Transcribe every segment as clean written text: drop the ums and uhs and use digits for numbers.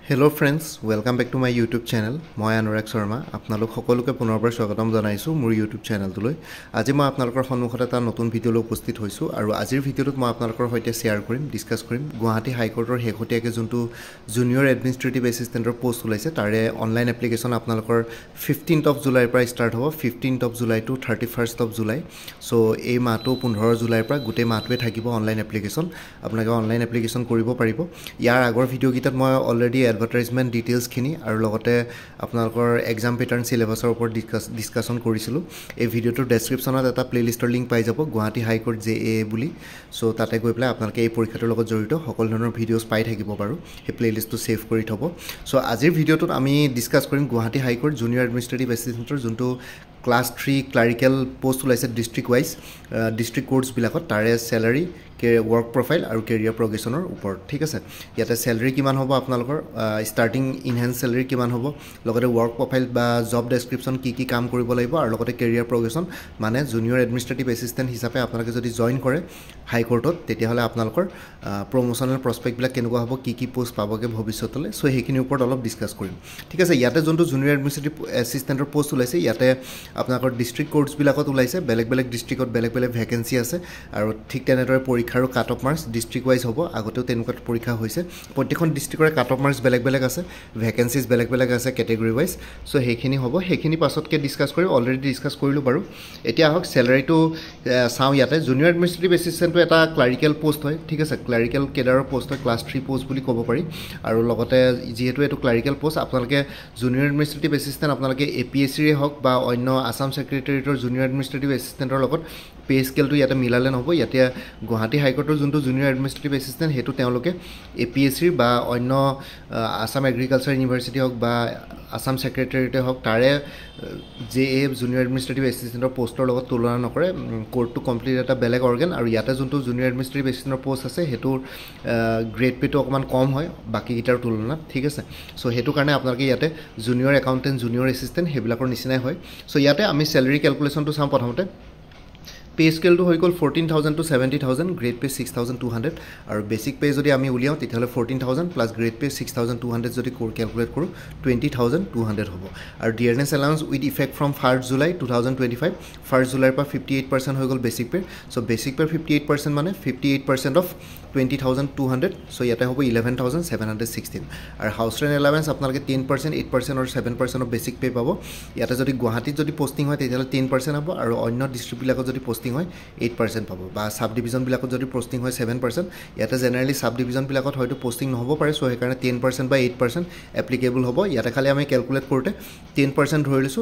Hello friends, welcome back to my YouTube channel. মই অনুৰাগ শৰ্মা আপোনালোক সকলোকে পুনৰবাৰ স্বাগতম জনাইছো মোৰ YouTube চেনেলটোলৈ। আজি মই আপোনালোকৰ সন্মুখত এটা নতুন ভিডিঅ' লৈ উপস্থিত হৈছো আৰু আজিৰ ভিডিঅ'টোত মই আপোনালোকৰ সৈতে শেয়াৰ কৰিম, ডিসকাস কৰিম গুৱাহাটী হাইকোৰ্টৰ শেহতীয়াকৈ যোনটো জুনিয়ৰ এডমিনিষ্ট্ৰেটিভ এছিষ্টেণ্টৰ পোষ্ট ওলাইছে তাৰে অনলাইন এপ্লিকেশ্যন আপোনালোকৰ 15th of July পৰা ষ্টাৰ্ট হ'ব 15th of July to 31st of July। So এই মাহটো 15 জুলাইৰ পৰা গোটেই মাহটোৱে থাকিব অনলাইন এপ্লিকেশ্যন। আপোনালোকে অনলাইন এপ্লিকেশ্যন কৰিব পাৰিব। ইয়াৰ আগৰ ভিডিঅ' গিটাত মই অলৰেডি এডভাৰটাইজমেন্ট ডিটেইলছ খিনি আৰু লগতে আপোনালোকৰ এক্সাম প্যাটাৰ্ন সিলেবাসৰ ওপৰত ডিসকাশন কৰিছিলো। এই ভিডিঅ'টোৰ ডেসক্ৰিপচনত এটা প্লেলিষ্টৰ লিংক পাই যাব গুৱাহাটী হাইকোৰ্ট JA বুলি। সো তাতে গৈ পেলাই আপোনালোকে এই পৰীক্ষাটোৰ লগত জড়িত সকলো ধৰণৰ ভিডিঅ'ছ পাই থাকিব বাৰু। এই প্লেলিষ্টটো সেভ কৰি থব। সো আজিৰ ভিডিঅ'টোত আমি ডিসকাস কৰিম গুৱাহাটী হাইকোৰ্ট জুনিয়ৰ এডমিনিষ্ট্ৰেটিভ এছিষ্টেণ্টৰ যোনটো ক্লাছ 3 ক্লাৰিকেল পোষ্ট ওলাইছে ডিস্ট্ৰিক্ট ওয়াইজ ডিস্ট্ৰিক্ট কোৰ্টছ বিলাকত তাৰে স্যালাৰি वर्क प्रोफाइल और कैरियर प्रोग्रेशनर ऊपर ठीक है। इते सैलरी किमान होबो आपनालोकर स्टार्टिंग इनहेंस सैलरी किमान होबो लगते वर्क प्रोफाइल बा जॉब डेस्क्रिप्शन की काम करिब लागिब और लगते कैरियर प्रोग्रेशन माने जूनियर एडमिनिस्ट्रेटिव एसिस्टेंट हिसाबे आपनालोके जदि जॉइन करे हाई कोर्टत तेतिया हले आपनालोकर प्रमोशनल प्रस्पेक्ट बिला केनेकुवा होबो की पोस्ट पाबोगे भविष्यतले। सो हेकिनि ऊपर अलप डिस्कस करिम ठीक আছে। ইয়াতে যোনটো জুনিয়ৰ এডমিনিষ্ট্ৰেটিভ এছিষ্টেণ্টৰ পোষ্ট ওলাইছে ইয়াতে আপোনালোকৰ ডিস্ট্ৰিক্ট কোৰ্টছ বিলাকত ওলাইছে বেলেগ বেলেগ ডিস্ট্ৰিক্টত বেলেগ বেলেগ ভ্যাকেন্সি আছে আৰু ঠিক তেনেদৰে পৰীক্ষাৰ cut off marks district wise হ'ব। আগতেও তেনেকুৱা পৰীক্ষা হৈছে প্ৰত্যেকখন ডিস্ট্ৰিক্টৰে কাট অফ মাৰ্কস বেলেগ বেলেগ আছে ভ্যাকেন্সিজ বেলেগ বেলেগ আছে ক্যাটেগৰি ওয়াইজ। সো হেখিনি হ'ব হেখিনি পাছতকে ডিসকাস কৰি অলৰেডি ডিসকাস কৰিলো বাৰু। এতিয়া হক স্যালাৰিটো চাও। ইয়াতে জুনিয়ৰ এডমিনিষ্ট্ৰেটিভ এছিষ্টেণ্টটো এটা ক্লাৰিকেল পোষ্ট হয় ঠিক আছে। ক্লাৰিকেল কেডাৰৰ পোষ্ট হয় ক্লাছ 3 পোষ্ট বুলি ক'ব পাৰি আৰু লগতে যেহেতু এটো ক্লাৰিকেল পোষ্ট আপোনালোকে জুনিয়ৰ এডমিনিষ্ট্ৰেটিভ এছিষ্টেণ্ট আপোনালোকে APSCৰে হক বা অন্য আসাম সেক্ৰেটাৰিয়েটৰ জুনিয়ৰ এডমিনিষ্ট্ৰেটিভ এছিষ্টেণ্টৰ লগত পে স্কেলটো ইয়াতে মিলালে নহব। ইয়াতে গুৱাহাটী হাইকোৰ্টৰ যোনটো জুনিয়ৰ এডমিনিষ্ট্ৰেটিভ এছিষ্টেণ্ট হেতু তেওঁলোকে APSC বা অন্য আসাম এগ্ৰিকালচাৰ ইউনিভাৰ্চিটি হক বা আসাম সেক্ৰেটাৰিয়েটে হক তাৰে JA জুনিয়ৰ এডমিনিষ্ট্ৰেটিভ এছিষ্টেণ্টৰ পোষ্টৰ লগত তুলনা নকৰে। কোৰ্টটো কমপ্লিট এটা বেলেগ অৰ্গান আৰু ইয়াতে যোনটো জুনিয়ৰ এডমিনিষ্ট্ৰেটিভ এছিষ্টেণ্টৰ পোষ্ট আছে হেতুৰ গ্ৰেড পেটো অকমান কম হয় বাকি গিটাৰ তুলনাত ঠিক আছে। সো হেতু কাৰণে আপোনালোকে ইয়াতে জুনিয়ৰ একাউন্টেন্ট জুনিয়ৰ এছিষ্টেণ্ট হেবিলাকৰ নিচিনাই হয়। সো ইয়াতে আমি স্যালাৰি ক্যালকুলেশনটো চাম। প্ৰথমতে पे स्केल तो हो गल 14,000 to 70,000 ग्रेड पे 6,200 और बेसिक पे जदि आमी उलियाओ तेतियाले 14,000 प्लस ग्रेड पे 6,200 जदि कैलकुलेट करूँ 20,200 होबो। और dearness allowance with effect from 1 जुलाई 2025 1 जुलाई पर 58% हो गल बेसिक पे। सो बेसिक पे 58% माने 58% ऑफ 20,200 सो याते होबो 11,716 और हाउस रेंट अलाउंस आपनालके 10% 8% और 7% ऑफ बेसिक पे पाबो। याते जदि गुवाहाटीत जदि पोस्टिंग হয় তেতিয়ালে 10% হ'ব আৰু অন্য ডিস্ট্ৰিক্ট বিলাকত যদি পোস্টিং হয় 8% পাব বা সাব ডিভিজন বিলাকত যদি পোস্টিং হয় 7%। ইয়াতে জেনাৰেলি সাব ডিভিজন বিলাকত হয়তো পোস্টিং নহব পাৰে সো হেকাৰণে 10% বা 8% এপ্লিকেবল হ'ব। ইয়াতে খালি আমি ক্যালকুলেট কৰোতে 10% ধৰি লৈছো।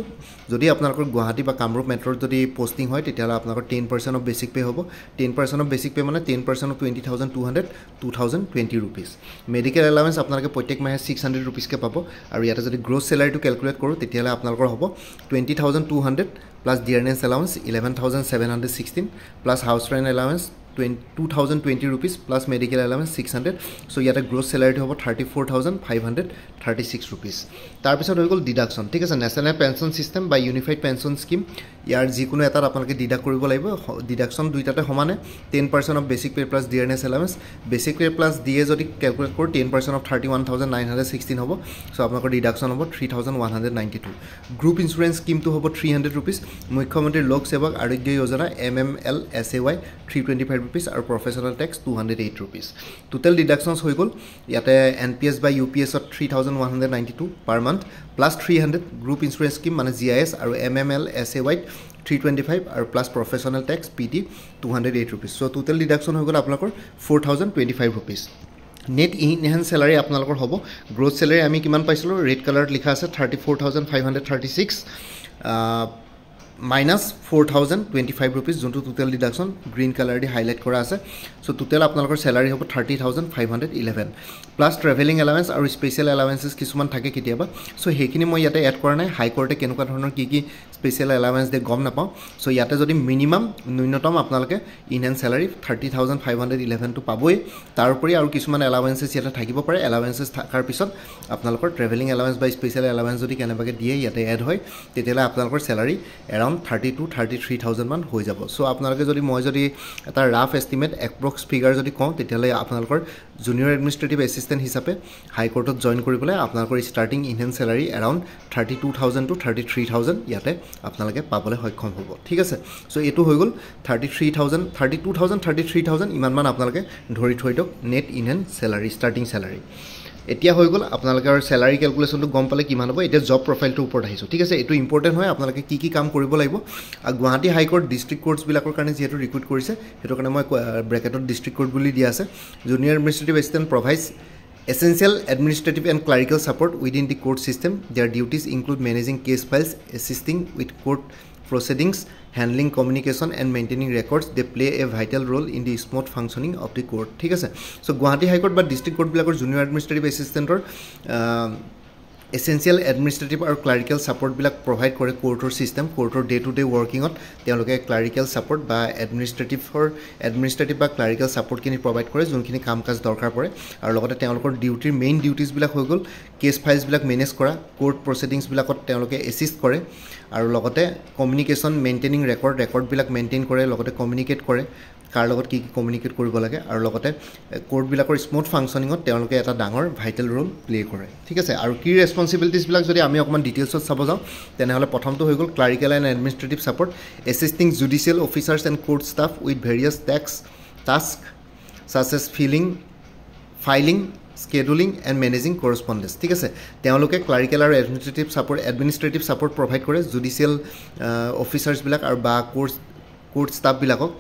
যদি আপোনালোকৰ গুৱাহাটী বা কামৰূপ মেট্ৰত যদি পোস্টিং হয় তেতিয়ালে আপোনালোকৰ 10% অফ বেসিক পে হ'ব। 10% অফ বেসিক পে মানে 10% অফ 20,200 2020 रुपीस। मेडिकल अलाउंस আপোনালোকে প্ৰত্যেক মাহে 600 रुपीस কে পাব আৰু ইয়াতে যদি গ্ৰছ স্যালাৰিটো ক্যালকুলেট কৰো তেতিয়ালে আপোনালোকৰ হ'ব 20,200 plus dearness allowance 11,716 plus house rent allowance 2,020 rupees plus medical allowance 600। सो याते ग्रॉस सैलरी होबो 34,536 रुपीस। तार पिছত হৈ গল ডিডাকশন ঠিক আছে। ন্যাশনাল পেনশন সিস্টেম বা ইউনিফাইড পেনশন স্কিম ইয়াৰ যিকোনো এটা আপোনালোকে ডিডাক্ট কৰিব লাগিব। ডিডাকশন দুইটাতে সমানে 10% of basic pay plus dearness allowance basic pay plus DA যদি ক্যালকুলেট কৰো 10% অফ 31,916 হ'ব। সো আপোনালোকৰ ডিডাকশন হ'ব 3,192। গ্ৰুপ ইন্সুৰেন্স স্কিম তো হ'ব 300 रुपीस। মুখ্যমন্ত্ৰী লোক সেৱক Arogya Yojana MML SAY 325 rupees और professional tax 208 rupees. Total deductions हो गल याते NPS by UPS 3,192 per month plus 300 group insurance scheme माने GIS और MML SAY 325 और plus professional tax PT 208 rupees. So total deduction हो गल आपनकर 4,025 रुपीस। नेट इनहेंस सैलरी आपनकर होबो। ग्रोथ सैलरी आमी किमान पाइसलो रेड कलर लिखा আছে 34,536 माइनस 4,025 रुपीस जोंटो टोटल डिडक्शन ग्रीन कलर दि हाइलाइट करा আছে। सो टोटल आपनकर सैलरी होबो 30,511 प्लस ट्रेवलिंग अलाउंस और स्पेशल अलाउंसेस किसुमान থাকে কেতিয়াবা। सो হেখিনি মই ইয়াতে এড কৰা নাই। হাই কোৰ্টে কেনেকুৱা ধৰণৰ কি স্পেশাল अलाउंस দে গম নাপাও। সো ইয়াতে যদি মিনিমাম ন্যূনতম আপোনালোকে ইনহেন্স সैलरी 30,511 তো পাবই। তাৰ উপৰি আৰু কিসুমান अलाउंसेस ইয়াতে থাকিব পাৰে। अलाउंसेस থাকাৰ পিছত আপোনালোকৰ ট্ৰেভেলিং अलाउंस বা স্পেশাল अलाउंस যদি কেনেবাকে দিয়ে ইয়াতে এড হয় তেতিয়ালে আপোনালোকৰ सैलरी এৰাউণ্ড 32-33,000 মান হৈ যাব সো আপোনালোকে যদি মই যদি এটা ৰাফ এষ্টিমেট এপ্ৰক্স ফিগাৰ যদি কওঁ তেতিয়াহ'লে আপোনালোকৰ জুনিয়ৰ এডমিনিষ্ট্ৰেটিভ এছিষ্টেণ্ট হিচাপে হাইকোৰ্টত জইন কৰিবলৈ আপোনালোকৰ ষ্টাৰ্টিং ইনহেণ্ড চেলাৰী এৰাউণ্ড 32,000 to 33,000 ইয়াতে আপোনালোকে পাবলৈ সক্ষম হ'ব ঠিক আছে সো এইটো হৈ গ'ল 33,000 32,000 33,000 ইমানমান আপোনালোকে ধৰি থৈ দিয়ক নেট ইনহেণ্ড চেলাৰী ষ্টাৰ্টিং চেলাৰী এতিয়া হৈ গ'ল আপোনালোকৰ চেলাৰী ক্যালকুলেশনটো গম পালে কিমান হ'ব এতিয়া জব প্ৰফাইলটো ওপৰত আহিছো ঠিক আছে এটো ইম্পৰ্টেন্ট হয় আপোনালোকে কি কাম কৰিব লাগিব গুৱাহাটী হাইকোৰ্ট ডিস্ট্ৰিক্ট কোৰ্টছ বিলাকৰ কাৰণে যেহেতু ৰিক্ৰুট কৰিছে হেতু কাৰণে মই ব্ৰেকেটত ডিস্ট্ৰিক্ট কোৰ্ট বুলি দিয়া আছে junior administrative assistant provides essential administrative and clerical support within the court system their duties include managing case files assisting with court proceedings handling communication and maintaining records they play a vital role in the smooth functioning of the court ঠিক আছে so Guwahati High Court বা district court বিলাকৰ junior administrative assistant essential administrative or clerical support বিলাক provide কৰে courtor system courtor day to day working on তেওঁলোকে clerical support বা administrative বা clerical support কিনি provide কৰে যোনখিনি কাম কাজ দৰকাৰ পৰে আৰু লগতে তেওঁলোকৰ ডিউটিৰ মেইন ডিউটিজ বিলাক হৈ গ'ল কেস ফাইলছ বিলাক মেনেজ কৰা কোৰ্ট প্ৰসিডিংছ বিলাকত তেওঁলোকে এসিষ্ট কৰে আৰু লগতে কমিউনিকেশ্যন মেইনটেইনিং ৰেকৰ্ড বিলাক মেইনটেইন কৰে লগতে কমিউনিকেট কৰে কাৰ লগত কি কমিউনিকেট কৰিব লাগে আৰু লগতে কোৰ্ট বিলাকৰ স্মুথ ফাংশনিংত তেওঁলোকে এটা ডাঙৰ ভাইটাল ৰোল প্লে কৰে ঠিক আছে আৰু কি ৰেসপন্সিবিলিটিজ বিলাক যদি আমি অকমান ডিটেইলছত চাব যাও তেনেহলে প্ৰথমটো হৈ গ'ল clerical and administrative support assisting judicial officers and court staff with various task such as filing scheduling and managing correspondence ঠিক আছে তেওঁলোকে ক্লাৰিকেল আৰু এডমিনিষ্ট্ৰেটিভ সাপোৰ্ট প্ৰভাইড কৰে জুডিশিয়াল অফিচাৰ্ছ বিলাক আৰু বা কোৰ্ট ষ্টাফ বিলাকক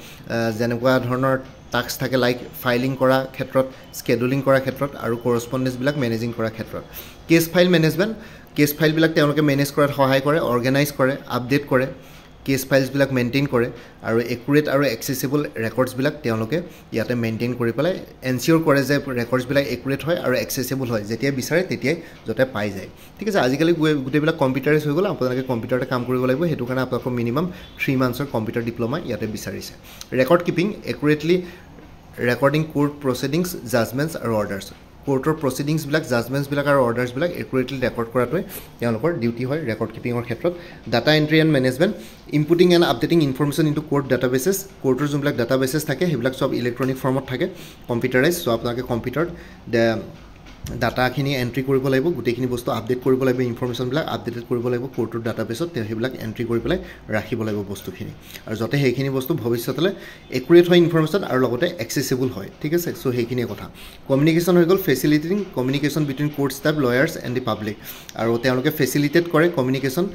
যেনেকুৱা ধৰণৰ টাস্ক থাকে লাইক ফাইলিং কৰা ক্ষেত্ৰত স্কেডুলিং কৰা ক্ষেত্ৰত আৰু কৰেসপন্ডেন্স বিলাক মেনেজিং কৰা ক্ষেত্ৰত case file management case file বিলাক তেওঁলোকে মেনেজ কৰাত সহায় কৰে অৰ্গানাইজ কৰে আপডেট কৰে কেস ফাইলছ বিলাক মেইনটেইন কৰে আৰু একুৰেট আৰু এক্সেসিবল ৰেকৰ্ডছ বিলাক তেওঁলোকে ইয়াতে মেইনটেইন কৰি পেলাই এনচিওৰ কৰে যে ৰেকৰ্ডছ বিলাক একুৰেট হয় আৰু এক্সেসিবল হয় যেতিয়া বিচাৰে তেতিয়াই যতে পাই যায় ঠিক আছে আজিকালি গুটেবিলাক কম্পিউটাৰাইজ হৈ গ'ল আপোনালোকে কম্পিউটাৰতে কাম কৰিব লাগিব হেতু কাৰণে আপোনালোকৰ মিনিমাম 3 মান্থছৰ কম্পিউটাৰ ডিপ্লোমা ইয়াতে বিচাৰিছে record keeping accurately recording court প্ৰসিডিংছ জাজমেন্টছ আৰু অৰ্ডাৰছ কোৰ্টৰ প্ৰসিডিংছ বিলাক জাজমেন্টছ বিলাক আৰু অৰ্ডাৰছ বিলাক একুৰেটলি ৰেকৰ্ড কৰাটোৱে তেওঁলোকৰ ডিউটি হয় ৰেকৰ্ড কিপিংৰ ক্ষেত্ৰত data entry and management inputting and updating information into court databases কোৰ্টৰ যোনবিলাক ডাটাবেছেছ থাকে সেইবিলাক সব ইলেক্ট্ৰনিক ফৰ্মত থাকে কম্পিউটাৰাইজ সো আপোনালোকে কম্পিউটাৰত ডাটাখিনি এন্ট্ৰি কৰিব লাগিব গুটেখিনি বস্তু আপডেট কৰিব লাগিব ইনফৰমেশ্যন বিলাক আপডেটেড কৰিব লাগিব কোৰ্টৰ ডাটাবেছত সেইবিলাক এন্ট্ৰি কৰি পেলাই ৰাখিব লাগিব বস্তুখিনি আৰু যতে সেইখিনি বস্তু ভৱিষ্যতলৈ একুৰেট হয় ইনফৰমেশ্যন আৰু লগতে এক্সেসিবল হয় ঠিক আছে সো সেইখিনি কথা কমিউনিকেশ্যন হৈ গ'ল facilitating communication between court staff lawyers and the public আৰু তেওঁলোকে ফেচিলিটেট কৰে কমিউনিকেশ্যন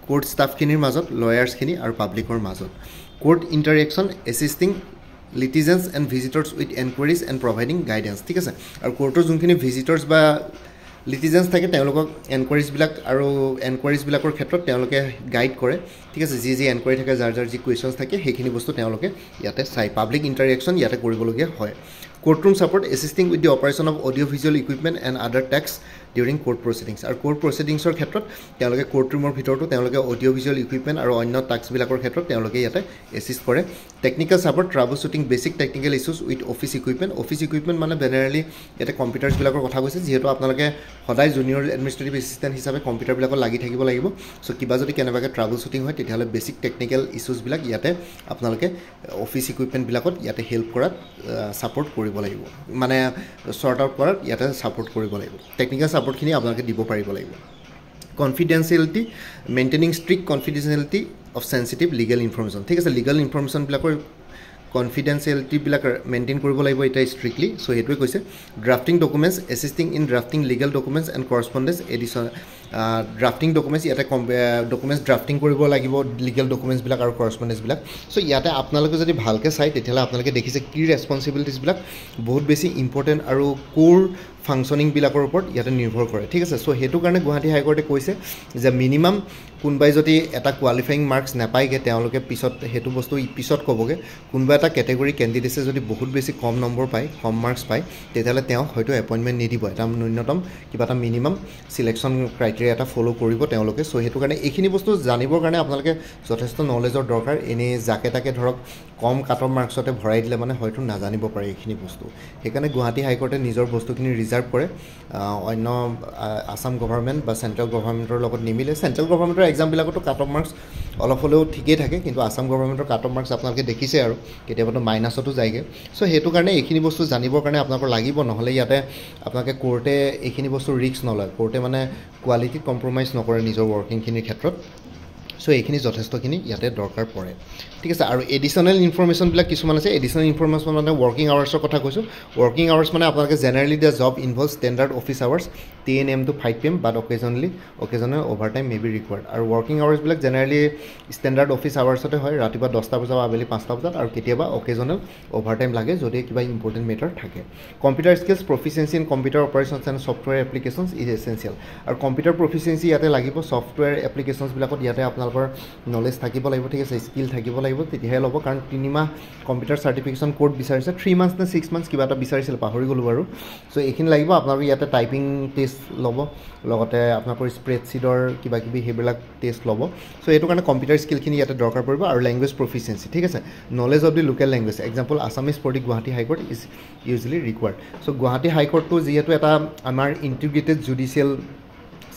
কোৰ্ট ষ্টাফখিনিৰ মাজত লয়াৰ্ছখিনি আৰু পাব্লিকৰ মাজত court interaction assisting litigants and visitors with enquiries and providing guidance ঠিক আছে আৰু কোৰ্টৰ যোনখিনি ভিজিটৰ্ছ বা লিটিজেন্স থাকে তেওঁলোকক এনকুৱাৰিজ বিলাক আৰু এনকুৱাৰিজ বিলাকৰ ক্ষেত্ৰত তেওঁলোকে গাইড কৰে ঠিক আছে যি এনকুৱাৰি থাকে যাৰ যি কোৱেশ্চনছ থাকে সেইখিনি বস্তু তেওঁলোকে ইয়াতে চাই পাব্লিক ইণ্টাৰেকশ্যন ইয়াতে কৰিবলগীয়া হয় courtroom support assisting with the operation of audio visual equipment and other tasks during court proceedings আৰু court proceedingsৰ ক্ষেত্ৰত তেওঁলোকে courtroom ৰ ভিতৰটো তেওঁলোকে audio visual equipment আৰু অন্য tasks বিলাকৰ ক্ষেত্ৰত তেওঁলোকে ইয়াতে assist কৰে technical support troubleshooting basic technical issues with office equipment মানে generally ইয়াতে computers বিলাকৰ কথা কৈছে যেহেতু আপোনালোকে সদায় junior administrative assistant হিচাপে কম্পিউটাৰ বিলাকৰ লাগি থাকিব লাগিব সো কিবা যদি কেনেবাকে troubleshooting হয় তেতিয়াহলে basic technical issues বিলাক ইয়াতে আপোনালোকে office equipment বিলাকত ইয়াতে help কৰাত support কৰিব লাগিব মানে sort out কৰাত ইয়াতে support কৰিব লাগিব technical support খিনি আপোনালোকে দিব পাৰিব লাগিব confidentiality maintaining strict confidentiality of sensitive legal information ঠিক আছে legal information বিলাকৰ confidentiality বিলাক মেইনটেইন কৰিব লাগিব এটা strictly so হেতুৱে কৈছে drafting documents assisting in drafting legal documents and correspondence edition drafting documents ইয়াতে documents drafting কৰিব লাগিব legal documents বিলাক আৰু correspondence বিলাক so ইয়াতে আপোনালোকে যদি ভালকে চাই তেতিয়ালে আপোনালোকে দেখিছে কি ৰেসপন্সিবিলিটিজ বিলাক বহুত বেছি ইম্পৰ্টেন্ট আৰু কোৰ ফাংশনিং বিলাকৰ ওপৰত ইয়াতে নিৰ্ভৰ কৰে ঠিক আছে সো হেতু কাৰণে গুৱাহাটী হাই কোৰ্টে কৈছে যে মিনিমাম কোনবাই যদি এটা কোৱালিফাইং মাৰ্কস নাপায়গে তেওঁলোকে পিছত হেতু বস্তু পিছত কবগে কোনবা এটা ক্যাটেগৰি ক্যান্ডিডেটে যদি বহুত বেছি কম নম্বৰ পায় কম মাৰ্কস পায় তেতিয়ালে তেওঁ হয়তো এপয়েন্টমেন্ট নিদিব এটা ন্যূনতম কিবা এটা মিনিমাম সিলেকশন ক্ৰাইটেৰিয়া এটা ফলো কৰিব তেওঁলোকে সো হেতু কাৰণে এইখিনি বস্তু জানিবৰ কাৰণে আপোনালোকে যথেষ্ট নলেজৰ দৰকাৰ এনে জাকে তাকে ধৰক কম কাটৰ মাৰ্কসতে ভৰাই দিলে মানে হয়তো নাজানিব পাৰে এইখিনি বস্তু হেকাৰণে গুৱাহাটী হাই কোৰ্টে নিজৰ বস্তুখিনি ডিজাৰ্ভ কৰে অন্য আসাম গভৰ্ণমেণ্ট বা চেণ্ট্ৰেল গভৰ্ণমেণ্টৰ লগত নিমিলে চেণ্ট্ৰেল গভৰ্ণমেণ্টৰ এক্সামবিলাকতো কাট অফ মাৰ্কছ অলপ হ'লেও ঠিকেই থাকে কিন্তু আসাম গভৰ্ণমেণ্টৰ কাট অফ মাৰ্কছ আপোনালোকে দেখিছে আৰু কেতিয়াবাতো মাইনাছতো যায়গৈ চ' সেইটো কাৰণে এইখিনি বস্তু জানিবৰ কাৰণে আপোনালোকৰ লাগিব নহ'লে ইয়াতে আপোনালোকে কোৰ্টে এইখিনি বস্তু ৰিস্ক নলয় কোৰ্টে মানে কোৱালিটিত কম্প্ৰমাইজ নকৰে নিজৰ ৱৰ্কিংখিনিৰ ক্ষেত্ৰত চ' এইখিনি যথেষ্টখিনি ইয়াতে দৰকাৰ পৰে ঠিক আছে আৰু এডিশ্যনেল ইনফৰমেশ্যনবিলাক কিছুমান আছে এডিশ্যনেল ইনফৰমেশ্যন মানে ৱৰ্কিং আৱাৰ্ছৰ কথা কৈছোঁ ৱৰ্কিং আৱাৰ্ছ মানে আপোনালোকে generally the job involve standard office hours 10 AM to 5 PM but occasional overtime may be required আৰু ৱৰ্কিং আৱাৰ্ছবিলাক জেনেৰেলি ষ্টেণ্ডাৰ্ড অফিচ আৱাৰ্ছতে হয় ৰাতিপুৱা 10টা বজাৰ আবেলি 5টা বজাত আৰু কেতিয়াবা অকেজনেল অভাৰ টাইম লাগে যদি কিবা ইম্পৰ্টেণ্ট মেটাৰ থাকে computer skills proficiency in computer operations and software applications is essential আৰু কম্পিউটাৰ প্ৰফিচিয়েঞ্চি ইয়াতে লাগিব ছফ্টৱেৰ এপ্লিকেশ্যনছবিলাকত ইয়াতে আপোনালোকৰ নলেজ থাকিব লাগিব ঠিক আছে স্কিল থাকিব লাগিব তেতিয়াহে ল'ব কাৰণ 3 মাহ কম্পিউটাৰ চাৰ্টিফিকেশ্যন কোৰ্চ বিচাৰিছে 3 মান্থছ নে 6 মান্থছ কিবা এটা বিচাৰিছিল পাহৰি গ'লোঁ বাৰু চ' এইখিনি লাগিব আপোনালোকে ইয়াতে টাইপিং টেষ্ট ল'ব লগতে আপোনালোকৰ স্প্ৰেডশ্বীটৰ কিবা কিবি সেইবিলাক টেষ্ট ল'ব চ' এইটো কাৰণে কম্পিউটাৰ স্কিলখিনি ইয়াতে দৰকাৰ পৰিব আৰু লেংগুৱেজ প্ৰফিচিয়েঞ্চি ঠিক আছে knowledge of the local language example Assamese for the Guwahati high court is usually required so' Guwahati হাইকোৰ্টটো যিহেতু এটা আমাৰ ইণ্টিগ্ৰেটেড জুডিচিয়েল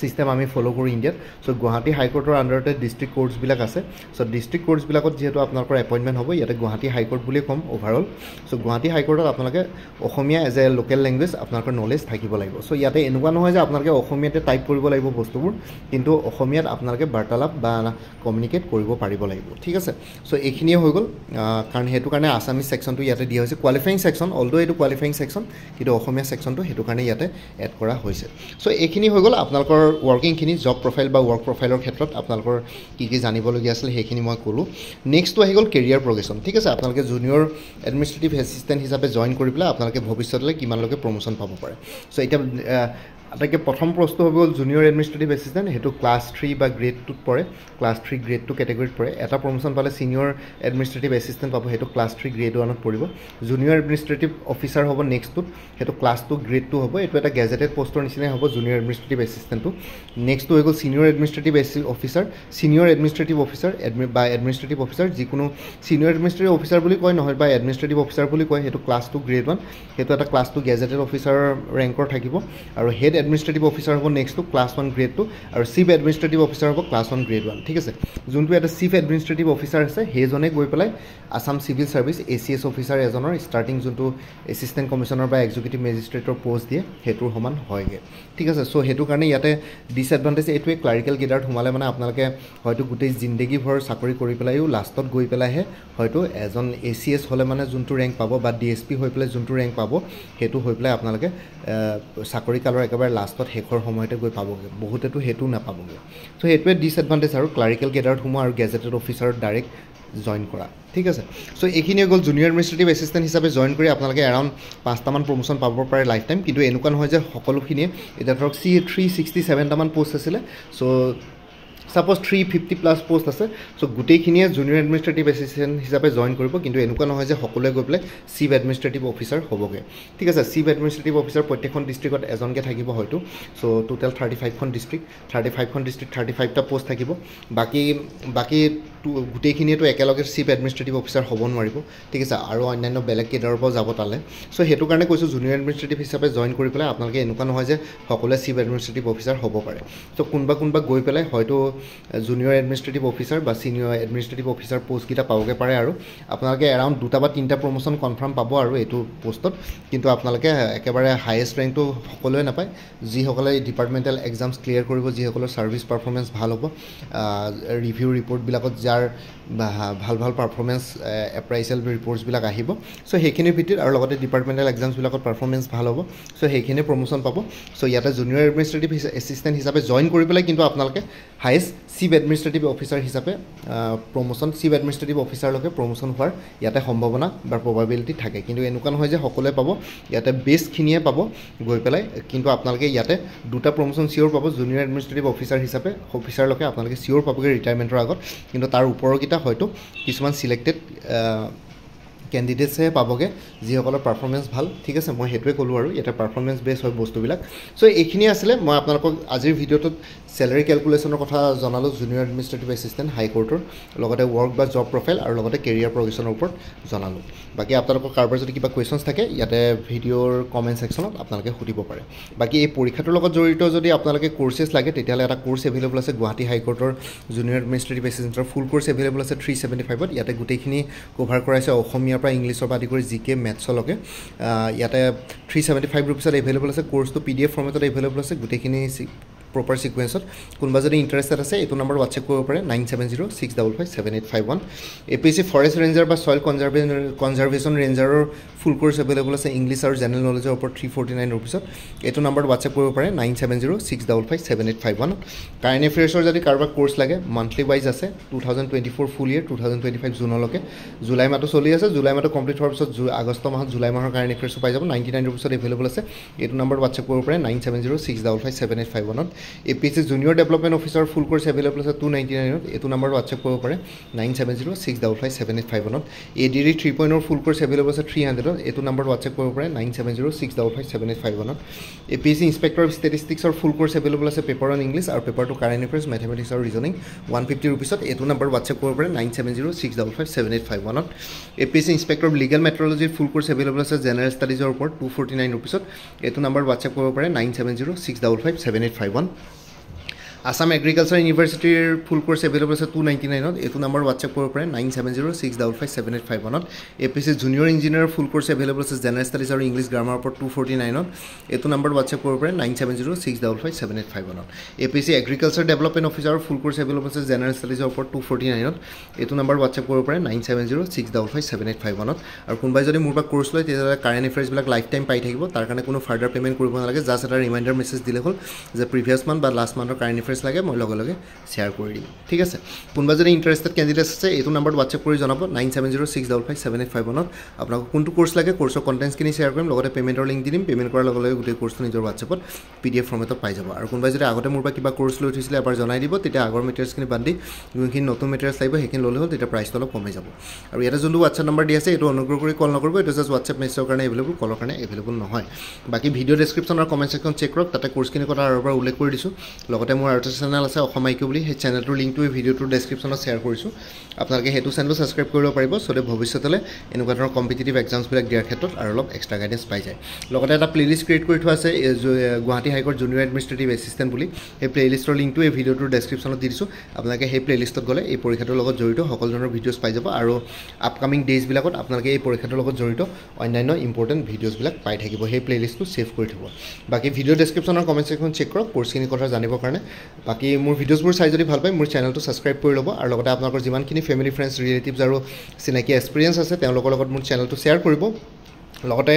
চিষ্টেম আমি ফ'ল' কৰোঁ ইণ্ডিয়াত চ' গুৱাহাটী হাইকোৰ্টৰ আণ্ডাৰতে ডিষ্ট্ৰিক্ট কোৰ্টছবিলাক আছে চ' ডিষ্ট্ৰিক্ট কোৰ্টছবিলাকত যিহেতু আপোনালোকৰ এপইণ্টমেণ্ট হ'ব ইয়াতে গুৱাহাটী হাইকোৰ্ট বুলি ক'ম অভাৰঅল চ' গুৱাহাটী হাইকোৰ্টত আপোনালোকে অসমীয়া এজ এ লোকেল লেংগুৱেজ আপোনালোকৰ নলেজ থাকিব লাগিব চ' ইয়াতে এনেকুৱা নহয় যে আপোনালোকে অসমীয়াতে টাইপ কৰিব লাগিব বস্তুবোৰ কিন্তু অসমীয়াত আপোনালোকে বাৰ্তালাপ বা কমিউনিকেট কৰিব পাৰিব লাগিব ঠিক আছে চ' এইখিনিয়ে হৈ গ'ল কাৰণ সেইটো কাৰণে আছামিজ ছেকশ্যনটো ইয়াতে দিয়া হৈছে কোৱালিফাইং ছেকশ্যন অলদো এইটো কোৱালিফাইং ছেকশ্যন কিন্তু অসমীয়া ছেকশ্যনটো সেইটো কাৰণে ইয়াতে এড কৰা হৈছে চ' এইখিনি হৈ গ'ল আপোনালোকৰ ৱৰ্কিংখিনি জব প্ৰফাইল বা ৱৰ্ক প্ৰফাইলৰ ক্ষেত্ৰত আপোনালোকৰ কি কি জানিবলগীয়া আছিলে সেইখিনি মই ক'লোঁ নেক্সটটো আহি গ'ল কেৰিয়াৰ প্ৰগ্ৰেশ্যন ঠিক আছে আপোনালোকে জুনিয়ৰ এডমিনিষ্ট্ৰেটিভ এছিষ্টেণ্ট হিচাপে জইন কৰি পেলাই আপোনালোকে ভৱিষ্যতলৈ কিমানলৈকে প্ৰমোশ্যন পাব পাৰে চ' এতিয়া আটাইতকৈ প্ৰথম প্ৰশ্ন হৈ গ'ল জুনিয়ৰ এডমিনিষ্ট্ৰেটিভ এছিষ্টেণ্ট সেইটো ক্লাছ 3 বা গ্ৰেড 2ত পৰে ক্লাছ 3 গ্ৰেড 2 কেটেগৰীত পৰে এটা প্ৰমোশ্যন পালে ছিনিয়ৰ এডমিনিষ্ট্ৰেটিভ এছিষ্টেণ্ট পাব সেইটো ক্লাছ 3 গ্ৰেড 1ত পৰিব জুনিয়ৰ এডমিনিষ্ট্ৰেটিভ অফিচাৰ হ'ব নেক্সটটোত সেইটো ক্লাছ 2 গ্ৰেড 2 হ'ব এইটো এটা গেজেটেড পষ্টৰ নিচিনাই হ'ব জুনিয়ৰ এডমিনিষ্ট্ৰেটিভ এছিষ্টেণ্টটো নেক্সটটো হৈ গ'ল senior administrative officer senior administrative officer বা এডমিনিষ্ট্ৰেটিভ অফিচাৰ যিকোনো ছিনিয়ৰ এডমিনিষ্ট্ৰেটিভ অফিচাৰ বুলি কয় নহয় বা এডমিনিষ্ট্ৰেটিভ অফিচাৰ বুলি কয় সেইটো ক্লাছ 2 গ্ৰেড 1 সেইটো এটা ক্লাছ 2 গেজেটেড অফিচাৰ ৰেংকৰ থাকিব আৰু হেড এডমিনিষ্ট্ৰেটিভ অফিচাৰ হ'ব নেক্সটটো ক্লাছ 1 গ্ৰেড 2 আৰু চিফ এডমিনিষ্ট্ৰেটিভ অফিচাৰ হ'ব ক্লাছ 1 গ্ৰেড 1 ঠিক আছে যোনটো এটা চিফ এডমিনিষ্ট্ৰেটিভ অফিচাৰ আছে সেইজনে গৈ পেলাই Assam civil service ACS officer এজনৰ ষ্টাৰ্টিং যোনটো এছিষ্টেণ্ট কমিশ্যনাৰ বা এক্সিকিউটিভ মেজিষ্ট্ৰেটৰ পষ্ট দিয়ে সেইটোৰ সমান হয়গৈ ঠিক আছে চ' সেইটো কাৰণে ইয়াতে ডিছএডভান্টেজ এইটোৱে ক্লাৰিকেল কেডাৰত সোমালে মানে আপোনালোকে হয়তো গোটেই জিন্দগীভৰ চাকৰি কৰি পেলাইও লাষ্টত গৈ পেলাইহে হয়তো এজন ACS হ'লে মানে যোনটো ৰেংক পাব বা DSP হৈ পেলাই যোনটো ৰেংক পাব সেইটো হৈ পেলাই আপোনালোকে চাকৰি কালৰ একেবাৰে লাষ্টত শেষৰ সময়তে গৈ পাবগৈ বহুতেতো সেইটো নাপাবগৈ চ' সেইটোৱে ডিছএডভান্টেজ আৰু ক্লাৰিকেল কেডাৰত সোমোৱা আৰু গেজেটেড অফিচাৰত ডাইৰেক্ট জইন কৰা ঠিক আছে চ' এইখিনিয়ে গ'ল জুনিয়ৰ এডমিনিষ্ট্ৰেটিভ এছিষ্টেণ্ট হিচাপে জইন কৰি আপোনালোকে এৰাউণ্ড 5টামান প্ৰমোশ্যন পাব পাৰে লাইফ টাইম কিন্তু এনেকুৱা নহয় যে সকলোখিনিয়ে এতিয়া ধৰক 367টামান পষ্ট আছিলে চ' ছাপ'জ 350+ পষ্ট আছে চ' গোটেইখিনিয়ে জুনিয়ৰ এডমিনিষ্ট্ৰেটিভ এছিষ্টেণ্ট হিচাপে জইন কৰিব কিন্তু এনেকুৱা নহয় যে সকলোৱে গৈ পেলাই চিফ এডমিনিষ্ট্ৰেটিভ অফিচাৰ হ'বগৈ ঠিক আছে চিফ এডমিনিষ্ট্ৰেটিভ অফিচাৰ প্ৰত্যেকখন ডিষ্ট্ৰিক্টত এজনকৈ থাকিব হয়তো চ' টোটেল 35খন ডিষ্ট্ৰিক্ট 35টা পষ্ট থাকিব বাকী গোটেইখিনিয়েতো একেলগে চিফ এডমিনিষ্ট্ৰেটিভ অফিচাৰ হ'ব নোৱাৰিব ঠিক আছে আৰু অন্যান্য বেলেগ কেডাৰৰ পৰাও যাব তালে চ' সেইটো কাৰণে কৈছোঁ জুনিয়ৰ এডমিনিষ্ট্ৰেটিভ হিচাপে জইন কৰি পেলাই আপোনালোকে এনেকুৱা নহয় যে সকলোৱে চিফ এডমিনিষ্ট্ৰেটিভ অফিচাৰ হ'ব পাৰে চ' কোনোবা গৈ পেলাই হয়তো জুনিয়ৰ এডমিনিষ্ট্ৰেটিভ অফিচাৰ বা ছিনিয়ৰ এডমিনিষ্ট্ৰেটিভ অফিচাৰ পষ্টকেইটা পাবগৈ পাৰে আৰু আপোনালোকে এৰাউণ্ড 2টা বা 3টা প্ৰমোশ্যন কনফাৰ্ম পাব আৰু এইটো পষ্টত কিন্তু আপোনালোকে একেবাৰে হায়েষ্ট ৰেংকটো সকলোৱে নাপায় যিসকলে ডিপাৰ্টমেণ্টেল এক্সামছ ক্লিয়াৰ কৰিব যিসকলৰ ছাৰ্ভিচ পাৰফৰ্মেঞ্চ ভাল হ'ব ৰিভিউ ৰিপৰ্টবিলাকত যাৰ ভাল পাৰফৰ্মেঞ্চ এপ্ৰাইচেল ৰিপৰ্টছবিলাক আহিব চ' সেইখিনিৰ ভিত্তিত আৰু লগতে ডিপাৰ্টমেণ্টেল এক্সামছবিলাকত পাৰফৰ্মেঞ্চ ভাল হ'ব চ' সেইখিনি প্ৰমোশ্যন পাব চ' ইয়াতে জুনিয়ৰ এডমিনিষ্ট্ৰেটিভ এছিষ্টেণ্ট হিচাপে জইন কৰি পেলাই কিন্তু আপোনালোকে হায়েষ্ট চিফ এডমিনিষ্ট্ৰেটিভ অফিচাৰ হিচাপে প্ৰমোশ্যন চিফ এডমিনিষ্ট্ৰেটিভ অফিচাৰলৈকে প্ৰমোশ্যন হোৱাৰ ইয়াতে সম্ভাৱনা বা প্ৰবাবিলিটি থাকে কিন্তু এনেকুৱা নহয় যে সকলোৱে পাব ইয়াতে বেষ্টখিনিয়ে পাব গৈ পেলাই কিন্তু আপোনালোকে ইয়াতে 2টা প্ৰমোশ্যন চিয়'ৰ পাব জুনিয়ৰ এডমিনিষ্ট্ৰেটিভ অফিচাৰলৈকে আপোনালোকে চিয়'ৰ পাবগৈ ৰিটায়াৰমেণ্টৰ আগত কিন্তু তাৰ ওপৰৰকেইটা হয়তো কিছুমান কেণ্ডিডেটছে পাবগে যিসকলৰ পাৰফৰ্মেন্স ভাল ঠিক আছে মই হেতুৱে ক'লো আৰু এটা পাৰফৰ্মেন্স বেস হয় বস্তুবিলাক সো এইখিনি আছিল মই আপোনালোকক আজিৰ ভিডিওটোত স্যালাৰি ক্যালকুলেশনৰ কথা জনালো জুনিয়ৰ এডমিনিষ্ট্ৰেটিভ এসিস্টেন্ট হাই কোৰ্টৰ লগতে ওয়াৰ্ক বা জব প্ৰফাইল আৰু লগতে কেৰিয়াৰ প্ৰগ্ৰেছনৰ ওপৰত জনালো বাকি আপোনালোকৰ কাৰোবাৰ যদি কিবা কোৱেশ্চনছ থাকে ইয়াতে ভিডিওৰ কমেন্ট সেকশনত আপোনালোকে সুধিব পাৰে বাকি এই পৰীক্ষাটোৰ লগত জড়িত যদি আপোনালোকে কোৰ্सेছ লাগে তেতিয়ালে এটা কোৰ্স এভেইলেবল আছে গুৱাহাটী হাই কোৰ্টৰ জুনিয়ৰ এডমিনিষ্ট্ৰেটিভ এসিস্টেন্টৰ ফুল কোৰ্স এভেইলেবল আছে 375 ত ইয়াতে গোটেইখিনি কভাৰ কৰাইছে অসমীয়াৰ পৰা ইংলিছৰ পৰা আদি কৰি জিকে মেথছলৈকে ইয়াতে 375 रुपीसत এভেইলেবল আছে কোৰ্সটো পিডিএফ ফৰ্মেটত এভেইলেবল আছে গোটেইখিনি proper sequence কোনবা যদি ইন্টাৰেস্টেড আছে এটো নম্বৰ WhatsApp কৰিব পাৰে 9706557851 APSC ফৰেষ্ট ৰেঞ্জাৰ বা সয়েল কনজাৰভেশন ৰেঞ্জাৰৰ ফুল কোৰ্স এভেইলেবল আছে ইংলিছ আৰু জেনাৰেল নলেজৰ ওপৰত 349 रुपीसত এটো নম্বৰ WhatsApp কৰিব পাৰে 9706557851 কাৰেন্ট এফেয়াৰ্সৰ যদি কাৰোবাক কোৰ্স লাগে মান্থলি ওয়াইজ আছে 2024 ফুল ইয়াৰ 2025 জুনলৈকে জুলাই মাহটো চলি আছে জুলাই মাহটো কমপ্লিট হোৱাৰ পিছত আগষ্ট মাহত জুলাই মাহৰ কাৰেন্ট এফেয়াৰ্স পাই যাব 99 रुपीसত এভেইলেবল আছে এটো নম্বৰ WhatsApp কৰিব পাৰে 9706557851 APSC জুনিয়ৰ ডেভেলপমেন্ট অফিচাৰ ফুল কোৰ্স এভেইলেবল আছে 299 এটো নম্বৰ WhatsApp কৰিব পাৰে 9706557851 ADD 3.0 ফুল কোৰ্স এভেইলেবল আছে 300 এটো নম্বৰ WhatsApp কৰিব পাৰে 9706557851 APSC ইন্সপেক্টৰ অফ ষ্টেটিষ্টিক্সৰ ফুল কোৰ্স এভেইলেবল আছে পেপাৰ অন ইংলিছ আৰু paper two current affairs mathematics আৰু ৰিজনিং 150 रुपीसত এটো নম্বৰ WhatsApp কৰিব পাৰে 9706557851 APSC ইন্সপেক্টৰ অফ লিগেল মেট্ৰলজিৰ ফুল কোৰ্স এভেইলেবল আছে জেনাৰেল ষ্টাডিজৰ ওপৰত 249 रुपीसত এটো নম্বৰ WhatsApp কৰিব পাৰে 9706557851 Assam Agriculture University full course available আছে 299 এটো নম্বৰ WhatsApp কৰিব পাৰে 9706557851 APSC Junior Engineer full course available আছে General Studies আৰু English Grammar ওপৰত 249 এটো নম্বৰ WhatsApp কৰিব পাৰে 9706557851 APSC Agriculture Development Officer full course available আছে General Studies ওপৰত 249 এটো নম্বৰ WhatsApp কৰিব পাৰে 9706557851 আৰু কোনবাই যদি মোৰ পৰা কোৰ্স লয় তেতিয়া কাৰেন্ট এফেয়াৰ্স বিলাক লাইফ টাইম পাই থাকিব তাৰ কাৰণে কোনো ফাৰ্দাৰ পেমেন্ট কৰিব নালাগে জাস্ট এটা ৰিমাইন্ডাৰ মেছেজ দিলে হ'ল যে প্ৰিভিয়াস মান্থ বা লাষ্ট মান্থৰ কাৰেন্ট এফেয়াৰ্স লাগে মই লগে লগে শেয়াৰ কৰি দিম ঠিক আছে কোনবা যদি ইন্টাৰেস্টেড ক্যান্ডিডেটস আছে এটো নম্বৰ WhatsApp কৰি জনাব 9706557851 আপোনাক কোনটো কোৰ্স লাগে কোৰ্সৰ কন্টেন্টস কিনি শেয়াৰ কৰিম লগতে পেমেন্টৰ লিংক দিম পেমেন্ট কৰাৰ লগে লগে গোটেই কোৰ্সটো নিজৰ WhatsAppত PDF ফৰ্মেটত পাই যাব আৰু কোনবা যদি আগতে মোৰ পৰা কিবা কোৰ্স লৈ থৈছিলে এবাৰ জনাই দিব তেতিয়া আগৰ মেটেৰিয়েলছ কিনি বান্ধি যোনখিনি নতুন মেটেৰিয়েলছ লাগিব হেকিন ললে হ'ল তেতিয়া প্ৰাইসটো অলপ কমে যাব আৰু এটা যোনটো WhatsApp নম্বৰ দি আছে এটো অনুগ্ৰহ কৰি কল নকৰিব এটো জাস্ট WhatsApp মেছেজৰ কাৰণে এভেইলেবল কলৰ কাৰণে এভেইলেবল নহয় বাকি ভিডিও ডেসক্ৰিপচন আৰু কমেন্ট সেকশন চেক কৰক তাতে কোৰ্স কিনি কথা আৰু এবাৰ উল্লেখ কৰি দিছো লগতে মোৰ আৰু চেনেল আছে অসমাইকো বুলি হে চেনেলটোৰ লিংকটো এই ভিডিওটোৰ ডেসক্ৰিপচনত শেয়াৰ কৰিছো আপোনালোকে হেতু চেনেলটো সাবস্ক্ৰাইব কৰিব পাৰিব সতে ভৱিষ্যতলে এনেকুৱা ধৰণৰ কম্পিটিটিভ এক্সামছ বিলাক দিয়াৰ ক্ষেত্ৰত আৰু অলপ এক্সট্ৰা গাইডেন্স পাই যায় লগতে এটা প্লেলিষ্ট ক্ৰিয়েট কৰি থোৱা আছে Guwahati high court junior administrative assistant বুলি এই প্লেলিষ্টৰ লিংকটো এই ভিডিওটোৰ ডেসক্ৰিপচনত দি দিছো আপোনালোকে এই প্লেলিষ্টত গলে এই পৰীক্ষাটোৰ লগত জড়িত সকলো ধৰণৰ ভিডিওছ পাই যাব আৰু আপকামিং ডেজ বিলাকত আপোনালোকে এই পৰীক্ষাটোৰ লগত জড়িত অন্যান্য ইম্পৰ্টেন্ট ভিডিওছ বিলাক পাই থাকিব এই প্লেলিষ্টটো সেভ কৰি থব বাকি ভিডিও ডেসক্ৰিপচন আৰু কমেন্ট সেকশন চেক কৰক কোৰ্সখিনি কথা জানিবৰ কাৰণে বাকি মোৰ ভিডিওছবোৰ চাই যদি ভাল পায় মোৰ চেনেলটো সাবস্ক্ৰাইব কৰি ল'ব আৰু লগতে আপোনালোকৰ যিমানখিনি ফ্যামিলি ফ্ৰেন্ডছ ৰিলেটিভছ আৰু চিনাকি এক্সপেৰিয়েন্স আছে তেওঁলোকৰ লগত মোৰ চেনেলটো শেয়াৰ কৰিব লগতে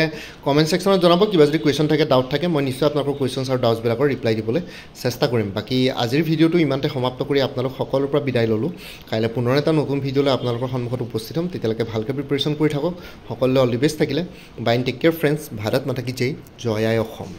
কমেন্ট সেকশনত জনাব কিবা যদি কোৱেশ্চন থাকে ডাউট থাকে মই নিশ্চয় আপোনালোকৰ কোৱেশ্চনছ আৰু ডাউটছ বিলাকৰ ৰিপ্লাই দিবলৈ চেষ্টা কৰিম বাকি আজিৰ ভিডিওটো ইমানতে সমাপ্ত কৰি আপোনালোক সকলোৰ পৰা বিদায় ললো কাইলে পুনৰ এটা নতুন ভিডিওলৈ আপোনালোকৰ সন্মুখত উপস্থিত হ'ম তেতিয়ালৈকে ভালকৈ প্ৰিপাৰেচন কৰি থাকক সকলোলৈ অল দি বেষ্ট থাকিলে bye take care friends Bharat মাতা কি জয় জয় আই অসম